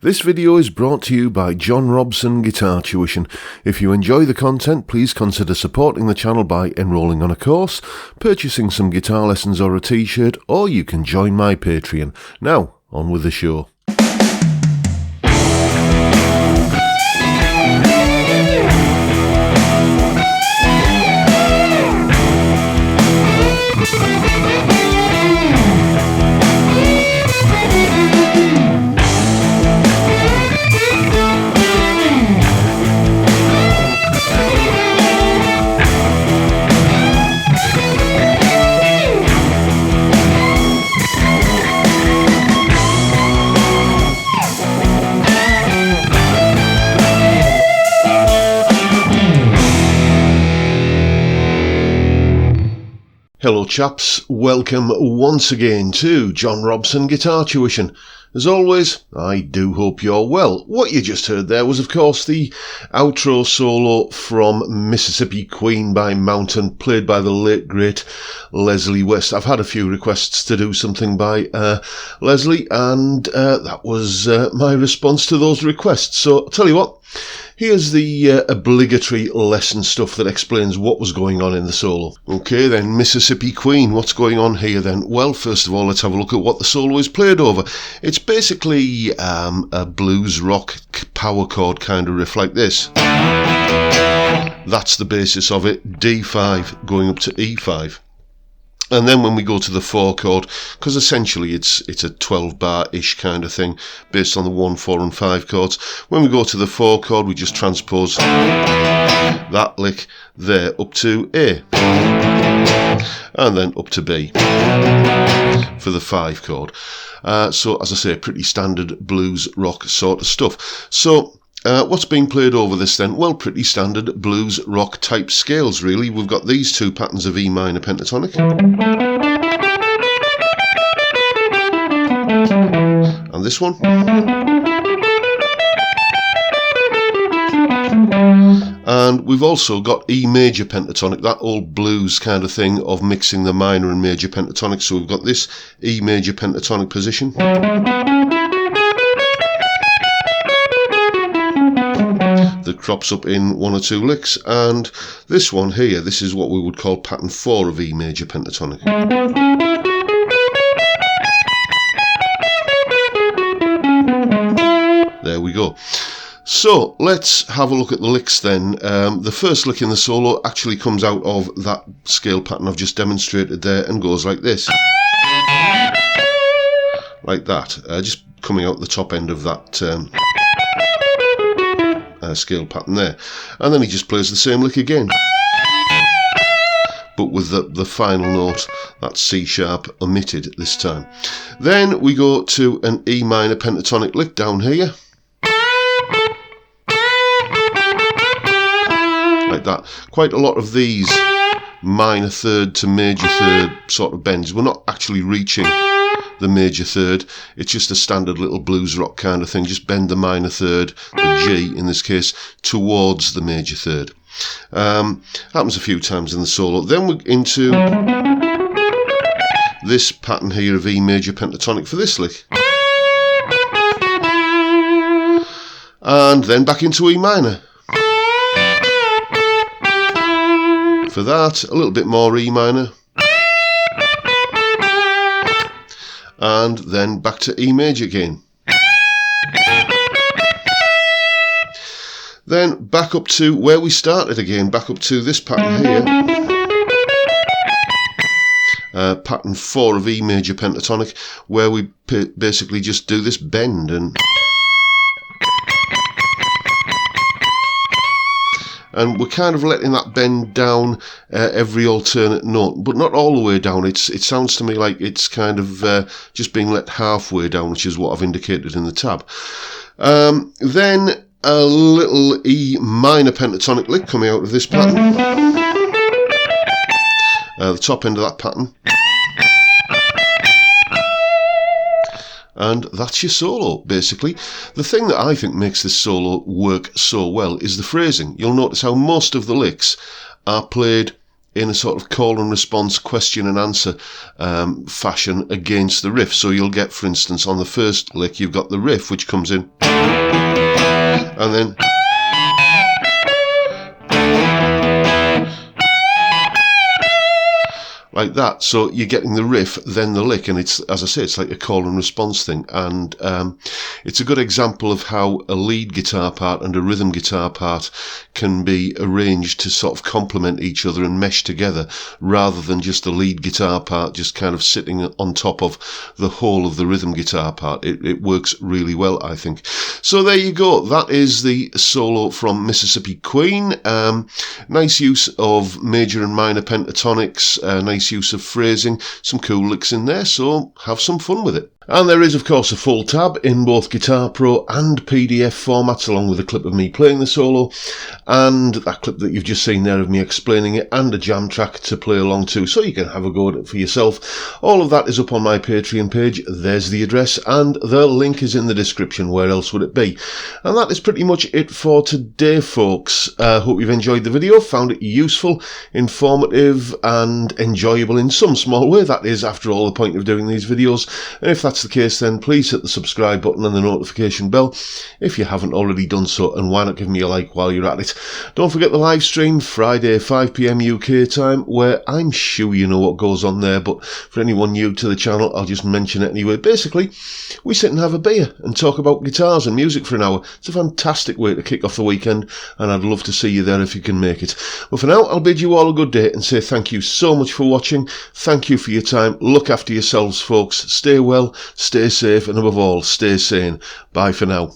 This video is brought to you by John Robson Guitar Tuition. If you enjoy the content, please consider supporting the channel by enrolling on a course, purchasing some guitar lessons or a t-shirt, or you can join my Patreon. Now, on with the show. Hello chaps, welcome once again to John Robson Guitar Tuition. As always, I do hope you're well. What you just heard there was of course the outro solo from Mississippi Queen by Mountain, played by the late great Leslie West. I've had a few requests to do something by Leslie, and that was my response to those requests. So I'll tell you what, here's the obligatory lesson stuff that explains what was going on in the solo. Okay then, Mississippi Queen, what's going on here then? Well, first of all, let's have a look at what the solo is played over. It's basically a blues rock power chord kind of riff like this. That's the basis of it, D5 going up to E5. And then when we go to the 4 chord, because essentially it's a 12 bar-ish kind of thing based on the 1, 4 and 5 chords. When we go to the 4 chord, we just transpose that lick there up to A. And then up to B for the 5 chord. So as I say, pretty standard blues rock sort of stuff. So what's being played over this then? Well, pretty standard blues rock type scales really. We've got these two patterns of E minor pentatonic. And this one. And we've also got E major pentatonic, that old blues kind of thing of mixing the minor and major pentatonic. So we've got this E major pentatonic position. That crops up in 1 or 2 licks, and this one here, this is what we would call pattern 4 of E major pentatonic. There we go. So let's have a look at the licks then. The first lick in the solo actually comes out of that scale pattern I've just demonstrated there and goes like this. Like that, just coming out the top end of that scale pattern there, and then he just plays the same lick again, but with the final note, that C sharp, omitted this time. Then we go to an E minor pentatonic lick down here, like that. Quite a lot of these minor third to major third sort of bends. We're not actually reaching the major third, it's just a standard little blues rock kind of thing. Just bend the minor third, the G in this case, towards the major third. Happens a few times in the solo. Then we're into this pattern here of E major pentatonic for this lick. And then back into E minor. For that, a little bit more E minor. And then back to E major again. Then back up to where we started again, back up to this pattern here. Pattern 4 of E major pentatonic, where we basically just do this bend and we're kind of letting that bend down every alternate note, but not all the way down. It sounds to me like it's kind of just being let halfway down, which is what I've indicated in the tab. Then a little E minor pentatonic lick coming out of this pattern, the top end of that pattern. And that's your solo, basically. The thing that I think makes this solo work so well is the phrasing. You'll notice how most of the licks are played in a sort of call and response, question and answer fashion against the riff. So you'll get, for instance, on the first lick, you've got the riff, which comes in, and then like that. So you're getting the riff, then the lick, and it's, as I say, it's like a call and response thing. And it's a good example of how a lead guitar part and a rhythm guitar part can be arranged to sort of complement each other and mesh together, rather than just the lead guitar part just kind of sitting on top of the whole of the rhythm guitar part. It works really well, I think. So there you go. That is the solo from Mississippi Queen. Nice use of major and minor pentatonics, nice use of phrasing, some cool licks in there, so have some fun with it. And there is, of course, a full tab in both Guitar Pro and PDF formats, along with a clip of me playing the solo, and that clip that you've just seen there of me explaining it, and a jam track to play along to, so you can have a go at it for yourself. All of that is up on my Patreon page. There's the address, and the link is in the description. Where else would it be? And that is pretty much it for today, folks. Hope you've enjoyed the video, found it useful, informative, and enjoyable in some small way. That is, after all, the point of doing these videos. And if that's the case, then please hit the subscribe button and the notification bell if you haven't already done so, and why not give me a like while you're at it. Don't forget the live stream Friday 5 PM UK time, where I'm sure you know what goes on there, but for anyone new to the channel, I'll just mention it anyway. Basically, we sit and have a beer and talk about guitars and music for an hour. It's a fantastic way to kick off the weekend, and I'd love to see you there if you can make it. But for now, I'll bid you all a good day and say thank you so much for watching. Thank you for your time. Look after yourselves, folks. Stay well, stay safe, and above all, stay sane. Bye for now.